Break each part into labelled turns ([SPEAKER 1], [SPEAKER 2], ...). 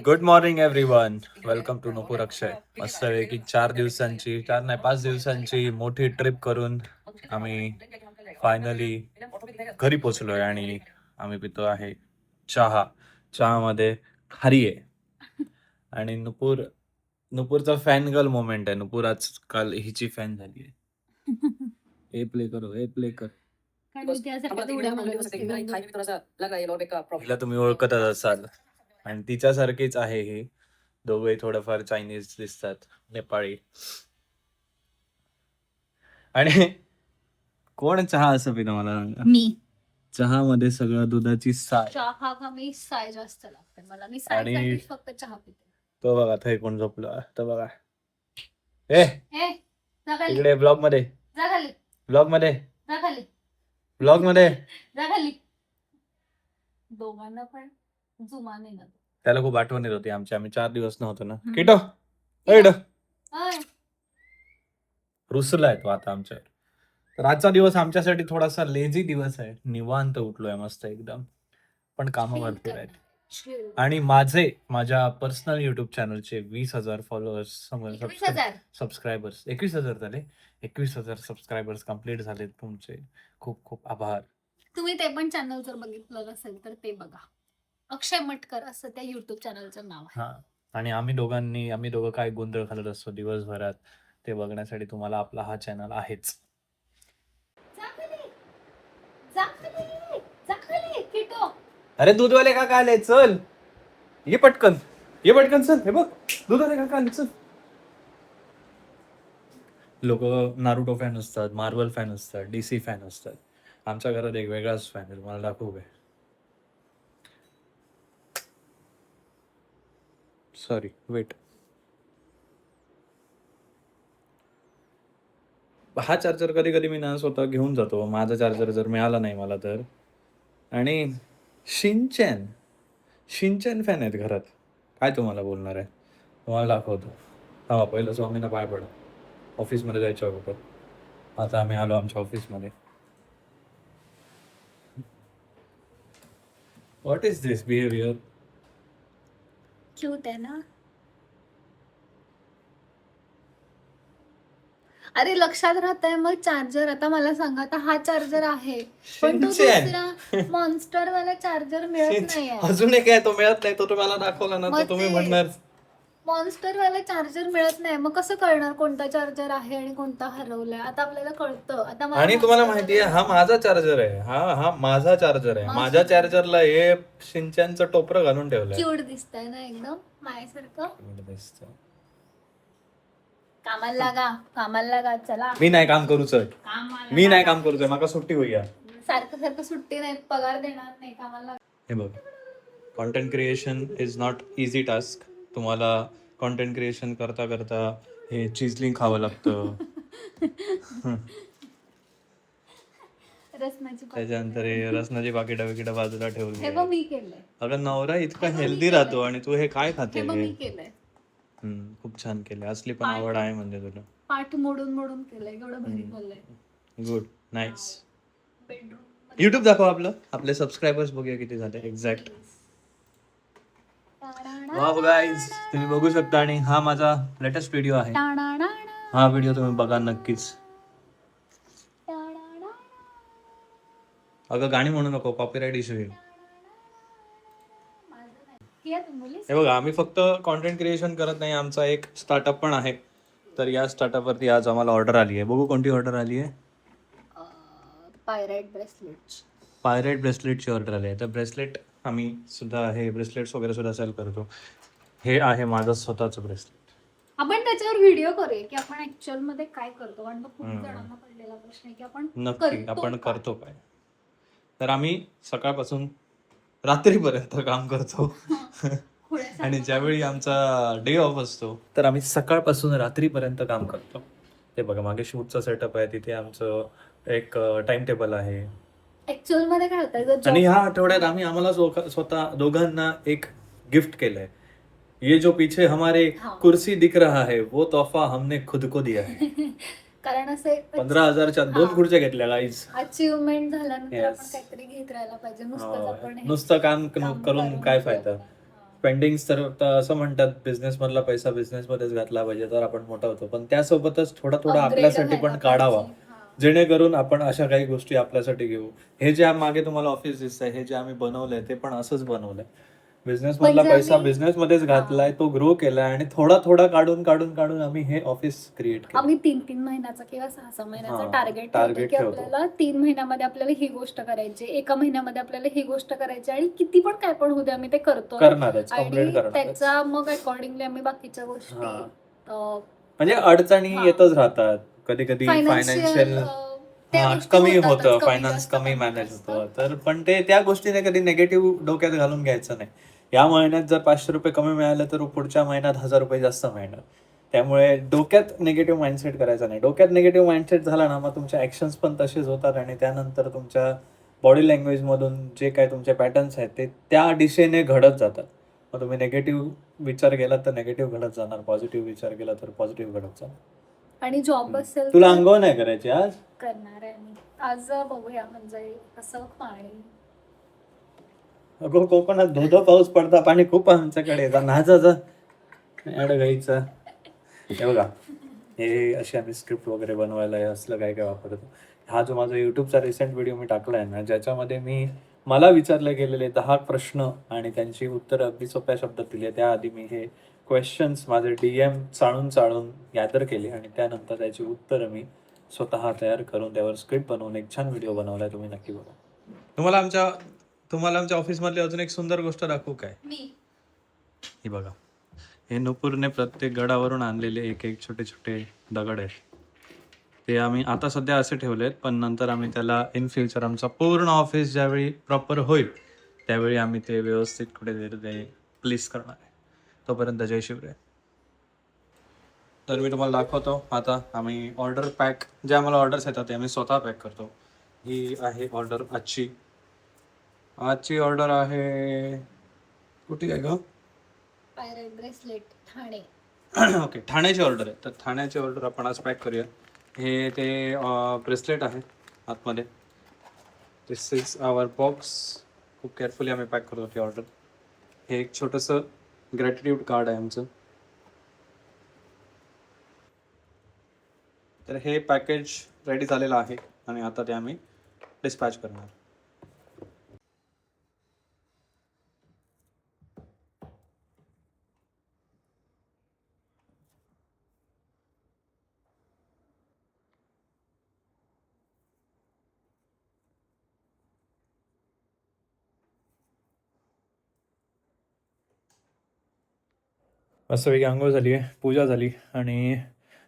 [SPEAKER 1] Good morning everyone. Welcome to Nupur Akshay. मस्त की 4 नाही 5 दिवसांची मोठी ट्रिप करून आम्ही फायनली घरी पोचलोय आणि आम्ही पितो आहे चहा. चहामध्ये खारी आहे आणि नुपूरचा फॅन गर्ल मोमेंट आहे. नुपूर आजकाल हिची फॅन झाली आहे. हे प्ले करो, हे प्ले कर. हिला तुम्ही ओळखतच असाल आणि तिच्यासारखीच आहे ही. दोघे थोडंफार चायनीज दिसतात, नेपाळी. आणि कोण चहा असं पितं मला सांगा?
[SPEAKER 2] मी
[SPEAKER 1] चहामध्ये सगळं दुधाची साय.
[SPEAKER 2] चहा का मी साय जास्त लागते मला. मी साय
[SPEAKER 1] आणि
[SPEAKER 2] साठी फक्त चहा पिते.
[SPEAKER 1] तो बघा थै कोण झोपलं तर बघा. ए
[SPEAKER 2] ए जा खाली,
[SPEAKER 1] इकडे ब्लॉग मध्ये,
[SPEAKER 2] जा खाली,
[SPEAKER 1] ब्लॉग मध्ये,
[SPEAKER 2] जा खाली,
[SPEAKER 1] ब्लॉग मध्ये.
[SPEAKER 2] जा खाली. दोघांना पण जुमाने ना.
[SPEAKER 1] त्याला खूप आठवण येत होती आमची. आम्ही 4 दिवस नव्हतो ना.
[SPEAKER 2] हम्म.
[SPEAKER 1] किटो एड
[SPEAKER 2] अय,
[SPEAKER 1] रुसलाय तो आता आमच्यावर. तर आजचा दिवस आमच्यासाठी थोडासा लेझी दिवस आहे. निवांत उठलोय मस्त एकदम, पण कामं भरपूर आहेत.
[SPEAKER 2] chill.
[SPEAKER 1] आणि माझ्या पर्सनल युट्यूब चॅनलचे 20,000 फॉलोअर्स
[SPEAKER 2] 21,000.
[SPEAKER 1] सबस्क्रायबर्स 21,000 झाले. 21,000 सबस्क्रायबर्स कम्प्लीट झाले. तुमचे खूप खूप आभार.
[SPEAKER 2] तुम्ही ते पण चॅनल जर बघितलं नसेल तर ते बघा. अक्षय मटकर असं त्या युट्यूब चॅनलचं नाव आहे.
[SPEAKER 1] हा, आणि आम्ही दोघं काय गोंधळ घालत असतो दिवसभरात ते बघण्यासाठी तुम्हाला आपला हा चॅनल आहेच.
[SPEAKER 2] जा खाली, जा खाली, जा खाली, किटो.
[SPEAKER 1] अरे दूधवाले काका आले, चल ये पटकन चल. हे बघ दूधवाले काका आले, चल. लोक नारुटो फॅन असतात, मार्वल फॅन असतात, DC फॅन असतात. आमच्या घरात एक वेगळाच फॅन आहे, मला दाखवू काय? Sorry weight. हा चार्जर कधी कधी मी ना स्वतः घेऊन जातो. माझा चार्जर जर मिळाला नाही मला तर. आणि शिनचॅन फॅन आहेत घरात. काय तुम्हाला बोलणार आहे, तुम्हाला दाखवतो. हा पहिलं स्वामींना पाय पडा. ऑफिसमध्ये जायचं अगोदर. आता आम्ही आलो आमच्या ऑफिसमध्ये. What is this behaviour?
[SPEAKER 2] Cute आहे ना. अरे लक्षात राहतंय मग चार्जर. आता मला सांगा, आता हा चार्जर आहे पण तो दुसरा मॉन्स्टर वाला चार्जर मिळत नाहीये.
[SPEAKER 1] अजून एक आहे, तो मिळत नाही. तो तुम्हाला दाखवला ना,
[SPEAKER 2] मग
[SPEAKER 1] तर तुम्ही
[SPEAKER 2] ते
[SPEAKER 1] म्हणणार
[SPEAKER 2] मॉन्स्टर वाला चार्जर मिळत नाही. मग कसं कळणार कोणता चार्जर आहे आणि कोणता हरवलाय? आता आपल्याला कळतं. आता मला
[SPEAKER 1] आणि तुम्हाला
[SPEAKER 2] Monster
[SPEAKER 1] माहितीये
[SPEAKER 2] वाला
[SPEAKER 1] हा माझा चार्जर आहे. हा माझा चार्जर आहे. माझ्या चार्जरला हे शिंच्यांचं टोपरं घालून ठेवलंय.
[SPEAKER 2] क्यूट दिसतंय ना एकदम माझ्यासारखं.
[SPEAKER 1] दिसतं.
[SPEAKER 2] कामाला लागा चला.
[SPEAKER 1] मी नाही काम करू सर.
[SPEAKER 2] कामाला
[SPEAKER 1] मी नाही
[SPEAKER 2] लागा.
[SPEAKER 1] काम करूच, माका सुट्टी होईया.
[SPEAKER 2] सारखं सुट्टी नाही, पगार देणार नाही, कामाला लागा.
[SPEAKER 1] हे बघ, content creation is not easy task. तुम्हाला कॉन्टेंट क्रिएशन करता करता हे चिजलिंग खावं लागतं.
[SPEAKER 2] रसनाची पापड.
[SPEAKER 1] त्याच्यानंतर हे रसनाची पाकिटं बाजूला
[SPEAKER 2] हे
[SPEAKER 1] ठेवली.
[SPEAKER 2] बघ मी केलंय.
[SPEAKER 1] अगं नवरा इतका
[SPEAKER 2] हे बघ, मी
[SPEAKER 1] हेल्दी
[SPEAKER 2] केलंय.
[SPEAKER 1] राहतो आणि तू हे काय खाते?
[SPEAKER 2] हे बघ मी केलंय.
[SPEAKER 1] खूप छान केले. असली पण आवड आहे म्हणजे तुला.
[SPEAKER 2] पाठ मोडून केलंय. एवढं भारी बोललंय.
[SPEAKER 1] Good, nice.
[SPEAKER 2] बेडरूम
[SPEAKER 1] युट्यूब दाखव आपलं. आपले सबस्क्रायबर्स बघूया किती झाले एक्झॅक्ट. वाव गाईज, तुम्ही बघू शकता. आणि हा माझा लेटेस्ट व्हिडिओ आहे. हा व्हिडिओ तुम्ही बघा नक्कीच. अगं गाणी म्हणू नको, कॉपीराइट इश्यू येईल. हे बघा, आम्ही फक्त कॉन्टेंट क्रिएशन करत नाही, आमचा एक स्टार्टअप पण आहे. तर या स्टार्टअप वरती आज आम्हाला ऑर्डर आली आहे. बघू कोणती ऑर्डर आली आहे. पायरेट ब्रेसलेटची ऑर्डर आली आहे. तर ब्रेसलेट आम्ही सुद्धा हे ब्रेसलेट्स वगैरे सुद्धा सेल करतो. हे आहे माझं स्वतःचं ब्रेसलेट.
[SPEAKER 2] आपण त्याच्यावर व्हिडिओ करूया की आपण ऍक्च्युअल मध्ये काय करतो. कारण खूप जणांना पडलेला प्रश्न आहे की आपण
[SPEAKER 1] नक्की आपण करतो काय. तर आम्ही सकाळपासून रात्रीपर्यंत काम करतो. आणि ज्यावेळी आमचा डे ऑफ असतो तर आम्ही सकाळपासून रात्रीपर्यंत काम करतो. ते बघा मागे शूटचा सेटअप आहे, तिथे आमचं एक टाइम टेबल आहे.
[SPEAKER 2] ऍक्च्युअल मध्ये काय होतं,
[SPEAKER 1] आणि ह्या आठवड्यात आम्हाला स्वतः दोघांना एक गिफ्ट केलंय. ये जो पीछे हमारे कुर्सी दिख रहा है वो तोहफा हमने खुद को दिया है.
[SPEAKER 2] कारण असे
[SPEAKER 1] 15,000च्या 2 खुर्च्या घेतल्या गाईज.
[SPEAKER 2] अचिव्हमेंट झाल्यानंतर आपण काहीतरी घेत राहायला पाहिजे. नुसतं
[SPEAKER 1] नुसतं काम करून काय फायदा. पेंडिंग तर असं म्हणतात बिझनेस मधला पैसा बिझनेस मध्येच घातला पाहिजे तर आपण मोठा होतो, पण त्यासोबतच थोडा थोडा
[SPEAKER 2] Upgrade
[SPEAKER 1] आपल्यासाठी
[SPEAKER 2] व्हायला
[SPEAKER 1] पण काढावा,
[SPEAKER 2] पाहिजे. हा.
[SPEAKER 1] जेणेकरून आपण अशा काही गोष्टी आपल्यासाठी घेऊ. हे जे मागे तुम्हाला ऑफिस दिसतंय, हे जे आम्ही बनवलंय ते पण असंच बनवलंय. बिझनेस मधला
[SPEAKER 2] म्हणजे
[SPEAKER 1] पैसा
[SPEAKER 2] आम्ही
[SPEAKER 1] बिझनेस मध्येच घातलाय, तो ग्रो केलाय आणि थोडा थोडा काढून काढून काढून आम्ही हे ऑफिस क्रिएट केलं.
[SPEAKER 2] आम्ही 3-3 महिन्याचा किंवा 6-6 महिन्याचा
[SPEAKER 1] हा,
[SPEAKER 2] टार्गेट ठेवतो
[SPEAKER 1] टार्गेट
[SPEAKER 2] की
[SPEAKER 1] ठेवतो.
[SPEAKER 2] आपल्याला 3 महिन्यामध्ये आपल्याला ही गोष्ट करायची, एका महिन्यामध्ये आपल्याला ही गोष्ट करायची आणि किती पण काय पण होऊ दे आम्ही ते करतो
[SPEAKER 1] करणारच, कम्प्लीट
[SPEAKER 2] आणि
[SPEAKER 1] करणारच.
[SPEAKER 2] त्याचा मग अकॉर्डिंगली आम्ही बाकीच्या गोष्टी
[SPEAKER 1] हा.
[SPEAKER 2] अं,
[SPEAKER 1] म्हणजे अडचणी
[SPEAKER 2] हा.
[SPEAKER 1] येतच राहतात. कधी कधी
[SPEAKER 2] फायनान्शियल
[SPEAKER 1] फायनान्शियल
[SPEAKER 2] त्या गोष्टी
[SPEAKER 1] कमी
[SPEAKER 2] होतातच,
[SPEAKER 1] होतं,
[SPEAKER 2] कमी
[SPEAKER 1] फायनान्स
[SPEAKER 2] जास्त,
[SPEAKER 1] कमी
[SPEAKER 2] कमी
[SPEAKER 1] मॅनेज
[SPEAKER 2] जास्त.
[SPEAKER 1] होतं, तर पण ते त्या गोष्टीने कधी निगेटिव्ह डोक्यात घालून घ्यायचं नाही. या महिन्यात जर 500 रुपये कमी मिळाले तर पुढच्या महिन्यात 1000 रुपये जास्त मिळणार. त्यामुळे डोक्यात निगेटिव्ह माइंडसेट करायचा नाही. डोक्यात निगेटिव्ह माइंडसेट झाला ना, मग तुमच्या ऍक्शन्स पण तसेच होतात आणि त्यानंतर तुमच्या बॉडी लँग्वेज मधून जे काय तुमचे पॅटर्न्स आहेत ते त्या दिशेने घडत जातात. मग तुम्ही निगेटिव्ह विचार केला तर निगेटिव्ह घडत जाणार, पॉझिटिव्ह विचार केला तर पॉझिटिव्ह घडत जाणार.
[SPEAKER 2] आणि जॉब असेल
[SPEAKER 1] तुला
[SPEAKER 2] तर
[SPEAKER 1] अंघोळ नाही करायची आज?
[SPEAKER 2] करणार आहे मी आज. बघूया म्हणजे कसं पाणी.
[SPEAKER 1] अगो कोकणात धोधो पाऊस पडता, पाणी खूप आमच्याकडे. नाचा ऍड घ्यायचं. हे बघा, हे अशी आम्ही स्क्रिप्ट वगैरे बनवायला हे असलं काय काय वापरतो. हा जो माझा युट्यूबचा रिसेंट व्हिडिओ मी टाकलाय ना, ज्याच्यामध्ये मी मला विचारले गेलेले 10 प्रश्न आणि त्यांची उत्तरं अगदी सोप्या शब्दात दिली आहे. त्याआधी मी हे क्वेश्चन्स माझे DM चाळून चाळून गॅदर केले आणि त्यानंतर त्याची उत्तरं मी स्वतः तयार करून त्यावर स्क्रिप्ट बनवून एक छान व्हिडिओ बनवलाय. तुम्ही नक्की बघा. तुम्हाला आमच्या ऑफिसमधली अजून एक सुंदर गोष्ट दाखवू काय? हे बघा, हे नुपूरने प्रत्येक गडावरून आणलेले एक एक छोटे छोटे दगड आहेत. ते आम्ही आता सध्या असे ठेवलेत, पण नंतर आम्ही त्याला इन फ्युचर आमचा पूर्ण ऑफिस ज्यावेळी प्रॉपर होईल त्यावेळी आम्ही ते व्यवस्थित कुठेतरी ते प्लेस करणार आहे. तोपर्यंत जय शिवराय. तर मी तुम्हाला दाखवतो आता आम्ही ऑर्डर पॅक, जे आम्हाला ऑर्डर्स येतात ते आम्ही स्वतः पॅक करतो. ही आहे ऑर्डर आजची. आजची ऑर्डर आहे, कुठे आहे ग?
[SPEAKER 2] Pirate bracelet Thane.
[SPEAKER 1] ओके, ठाण्याची ऑर्डर आहे. तर ठाण्याची ऑर्डर आपण आज पॅक करूया. हे ते ब्रेसलेट आहे आतमध्ये. दिस इज आवर बॉक्स. खूप केअरफुली आम्ही पॅक करतो ती ऑर्डर. हे एक छोटंसं ग्रॅटिट्यूड कार्ड आहे आमचं. तर हे पॅकेज रेडी झालेलं आहे आणि आता ते आम्ही डिस्पॅच करणार. मस्तपैकी अंघोळ झाली आहे, पूजा झाली आणि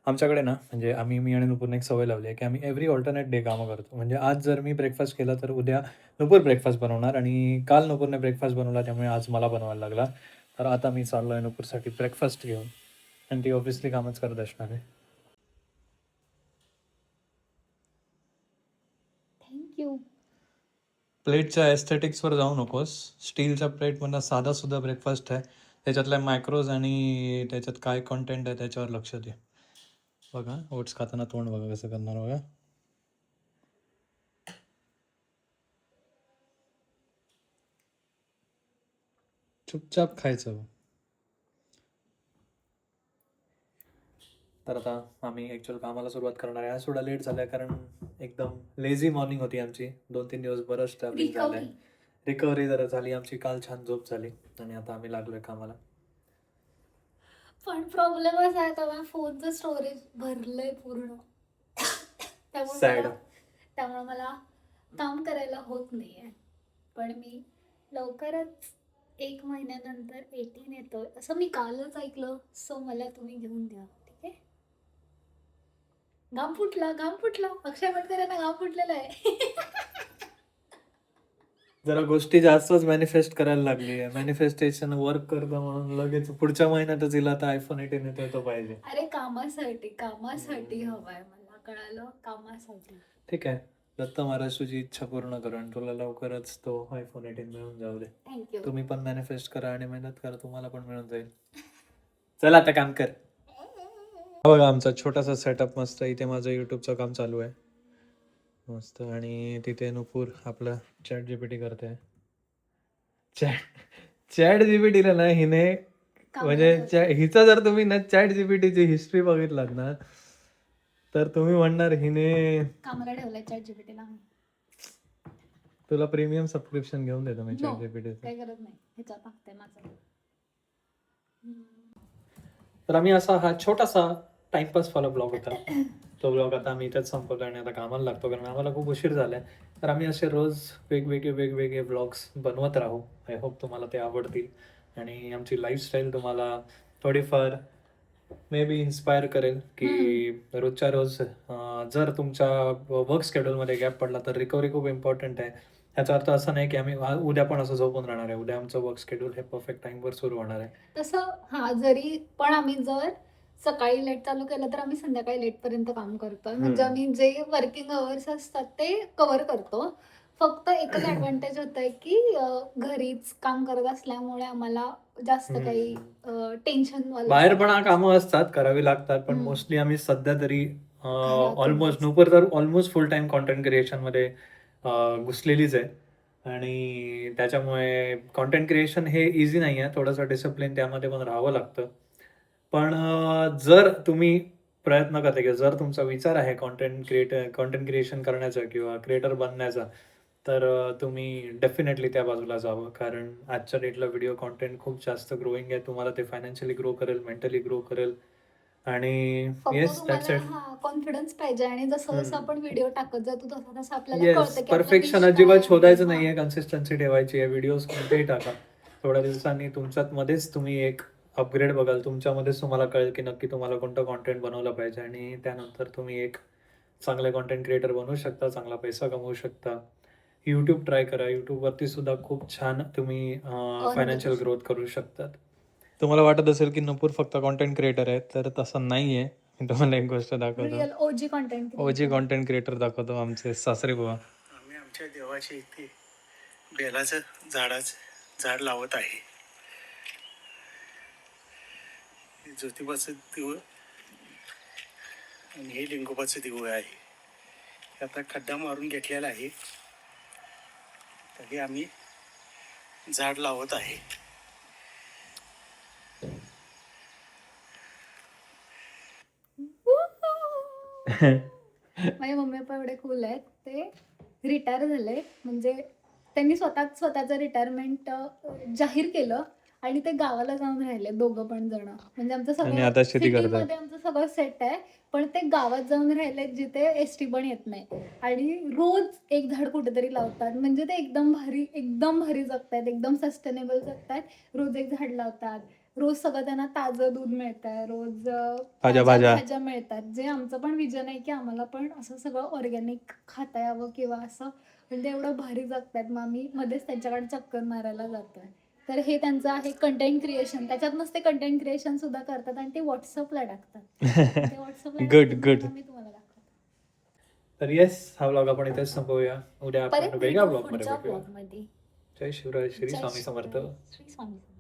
[SPEAKER 1] आमच्याकडे ना म्हणजे मी आणि नुपूरने एक सवय लावली आहे की आम्ही एव्हरी ऑल्टरनेट डे कामं करतो. म्हणजे आज जर मी ब्रेकफास्ट केला तर उद्या नुपूर ब्रेकफास्ट बनवणार आणि काल नुपूरने ब्रेकफास्ट बनवला त्यामुळे आज मला बनवायला लागला. तर आता मी चाललो आहे नुपूरसाठी ब्रेकफास्ट घेऊन आणि ती ऑब्व्हियसली कामच करत असणार आहे.
[SPEAKER 2] थँक्यू.
[SPEAKER 1] प्लेटच्या एस्थेटिक्सवर जाऊ नकोस. स्टीलच्या प्लेटमधला साधा सुद्धा ब्रेकफास्ट आहे. त्याच्यातल्या मॅक्रोज आणि त्याच्यात काय कंटेंट आहे त्याच्यावर लक्ष दे. बघा, ओट्स खाताना तोंड बघा कसं करणार. बघा, चुपचाप खायचं. तर आता आम्ही ॲक्च्युअल कामाला सुरुवात करणार आहे. आज थोडा लेट झाला आहे कारण एकदम लेझी मॉर्निंग होती आमची. 2-3 दिवस बरंच ट्रॅव्हलिंग झालं आहे. रिकव्हरी जरा झाली आमची. काल छान झोप झाली आणि आता आम्ही लागलोय कामाला.
[SPEAKER 2] पण प्रॉब्लेम असा आहे आता फोनचं स्टोरेज भरलंय पूर्ण.
[SPEAKER 1] Sad.
[SPEAKER 2] त्यामुळे मला काम करायला होत नाहीये. पण मी लवकरच 1 महिन्यानंतर 18 येतोय असं मी कालच ऐकलं. सो मला तुम्ही घेऊन द्या, ठीक आहे? घाम फुटला. अक्षय पटकऱ्यांना घाम फुटलेला आहे.
[SPEAKER 1] जरा गोष्टी जास्तच मॅनिफेस्ट करायला लागली आहे. मॅनिफेस्टेशन वर्क करतं म्हणून लगेच पुढच्या महिन्यातच हिला आता iPhone 18 येतोय तो पाहिजे.
[SPEAKER 2] अरे कामासाठी हवाय मला, कळालं? कामासाठी.
[SPEAKER 1] ठीक आहे, दत्त महाराज तुझी इच्छा पूर्ण करा आणि तुला लवकरच तो iPhone 18 मिळून जाऊ दे.
[SPEAKER 2] थँक्यू.
[SPEAKER 1] तुम्ही पण मॅनिफेस्ट करा आणि मेहनत करा, तुम्हाला पण मिळून जाईल. चल आता काम कर. बघा आमचा छोटासा सेटअप मस्त. इथे माझं युट्यूबचं काम चालू आहे मस्त आणि तिथे नुपूर आपलं चॅट GPT करते. चॅट जीपीटीला ना हिने म्हणजे हिचा जर तुम्ही ना चॅट जीपीटीची हिस्ट्री बघितलात ना तर तुम्ही म्हणणार हिने
[SPEAKER 2] कामाला ठेवलाय चॅट जीपीटीला आम्ही.
[SPEAKER 1] तुला प्रीमियम सबस्क्रिप्शन घेऊन देतो मी
[SPEAKER 2] No,
[SPEAKER 1] चॅट जीपीटीचं.
[SPEAKER 2] काही गरज नाही, ह्याच्यात टाकतंय माझं.
[SPEAKER 1] तर आम्ही असा हा छोटासा टाइमपास वाला ब्लॉग होता. तो ब्लॉग आता आम्ही इथेच संपवतो आणि आता कामाला लागतो कारण आम्हाला खूप उशीर झालाय. तर आम्ही असे रोज वेगवेगळे ब्लॉग्स बनवत राहू. आय होप तुम्हाला ते आवडतील आणि आमची लाईफस्टाईल तुम्हाला थोडीफार मे बी इन्स्पायर करेल की रोजच्या रोज जर तुमच्या वर्क शेड्यूलमध्ये गॅप पडला तर रिकव्हरी खूप इम्पॉर्टंट आहे. ह्याचा अर्थ असा नाही की आम्ही उद्या पण असं झोपून राहणार आहे. उद्या आमचं वर्क शेड्यूल हे परफेक्ट टाइमवर सुरू होणार आहे.
[SPEAKER 2] तसं हा, जरी पण आम्ही जर सकाळी लेट चालू केलं तर आम्ही संध्याकाळी लेट पर्यंत काम करतोय. म्हणजे आम्ही जे वर्किंग अवर्स असतात ते कव्हर करतो. फक्त एकच ऍडव्हान्टेज होत आहे की घरीच काम करत असल्यामुळे आम्हाला जास्त काही टेन्शन
[SPEAKER 1] बाहेर पण कामं असतात करावी लागतात पण मोस्टली आम्ही सध्या तरी ऑलमोस्ट नुपूर तर ऑलमोस्ट फुल टाइम कॉन्टेंट क्रिएशन मध्ये घुसलेलीच आहे आणि त्याच्यामुळे कॉन्टेंट क्रिएशन हे इझी नाही आहे. थोडंसं डिसिप्लिन त्यामध्ये पण राहावं लागतं. पण जर तुम्ही प्रयत्न करता किंवा जर तुमचा विचार आहे कॉन्टेंट क्रिएशन करण्याचा किंवा क्रिएटर बनण्याचा तर तुम्ही डेफिनेटली त्या बाजूला जावं कारण आजच्या डेटला व्हिडिओ कॉन्टेंट खूप जास्त ग्रोईंग आहे. तुम्हाला ते फायनान्शियली ग्रो करेल, मेंटली ग्रो करेल आणि येस दॅट्स इट.
[SPEAKER 2] कॉन्फिडन्स पाहिजे आणि जसं जसं आपण व्हिडिओ टाकत जातो तसं तसं आपल्याला
[SPEAKER 1] येस,
[SPEAKER 2] कळतं की आपला
[SPEAKER 1] परफेक्शन
[SPEAKER 2] niche
[SPEAKER 1] अजिबात
[SPEAKER 2] काय
[SPEAKER 1] शोधायचं
[SPEAKER 2] आहे.
[SPEAKER 1] नाहीये, कन्सिस्टन्सी ठेवायची आहे. व्हिडिओज कोणतेही टाका. थोड्या दिवसांनी तुमच्यात मध्येच तुम्ही एक अपग्रेड बघाल. तुमच्यामध्येच तुम्हाला कळेल की नक्की तुम्हाला कोणतं कॉन्टेंट बनवलं पाहिजे आणि त्यानंतर तुम्ही एक चांगले कॉन्टेंट क्रिएटर बनवू शकता, चांगला पैसा कमवू शकता. यूट्यूब ट्राय करा. यूट्यूबवरती सुद्धा खूप छान तुम्ही फायनान्शियल
[SPEAKER 2] करू
[SPEAKER 1] ग्रोथ करू शकतात. तुम्हाला वाटत असेल की नुपूर फक्त कॉन्टेंट क्रिएटर आहे तर तसं नाहीये. मी तुम्हाला एक गोष्ट दाखवतो.
[SPEAKER 2] रिअल ओजी कॉन्टेंट
[SPEAKER 1] ओजी कॉन्टेंट क्रिएटर दाखवतो आमचे सासरे बुवा.
[SPEAKER 3] आम्ही आमच्या देवाच्या इथे बेलाचं झाड लावत आहे. हे ज्योतिबाचं देऊळ आणि हे लिंगोबाचं देऊळ आहे. हे आता खड्डा मारून घेतलेला आहे. तर हे आम्ही झाड लावत आहे.
[SPEAKER 2] माझे मम्मी पप्पा एवढे कूल आहेत. ते रिटायर झाले म्हणजे त्यांनी स्वतःचं रिटायरमेंट जाहीर केलं आणि ते गावाला जाऊन राहिले दोघं पण जण. म्हणजे आमचं
[SPEAKER 1] आणि आता
[SPEAKER 2] सगळं
[SPEAKER 1] शेती करतात.
[SPEAKER 2] सिटीमध्ये आमचं सगळं सेट आहे पण ते गावात जाऊन राहिले जिथे एसटी पण येत नाही आणि रोज एक झाड कुठेतरी लावतात. म्हणजे ते एकदम भारी जगतायत, एकदम सस्टेनेबल जगतायत. रोज एक झाड लावतात, रोज सगळं त्यांना ताजं दूध मिळतंय, रोज
[SPEAKER 1] भाज्या
[SPEAKER 2] भाज्या मिळतात. जे आमचं पण विजन आहे की आम्हाला पण असं सगळं ऑर्गॅनिक खाता यावं किंवा असं. म्हणजे एवढं भारी जगतायत. मग आम्ही मध्येच त्यांच्याकडे चक्कर मारायला जातोय. तर हे त्यांचं आहे कंटेंट क्रिएशन. त्याच्यातनंच ते कंटेंट क्रिएशन सुद्धा करतात आणि ते व्हॉट्सअपला टाकतात. ते व्हॉट्सअपला
[SPEAKER 1] Good,
[SPEAKER 2] टाकतात
[SPEAKER 1] good.
[SPEAKER 2] आणि आम्ही तुम्हाला दाखवतो.
[SPEAKER 1] तर येस, हा ब्लॉग आपण इथेच संपवूया. उद्या आपण
[SPEAKER 2] परत
[SPEAKER 1] वेगळ्या
[SPEAKER 2] भेटू
[SPEAKER 1] ब्लॉग मध्ये
[SPEAKER 2] पुढच्या
[SPEAKER 1] भेटूया.
[SPEAKER 2] ब्लॉगमध्ये.
[SPEAKER 1] जय शिवराय, श्री
[SPEAKER 2] जय
[SPEAKER 1] स्वामी समर्थ.
[SPEAKER 2] श्री स्वामी समर्थ.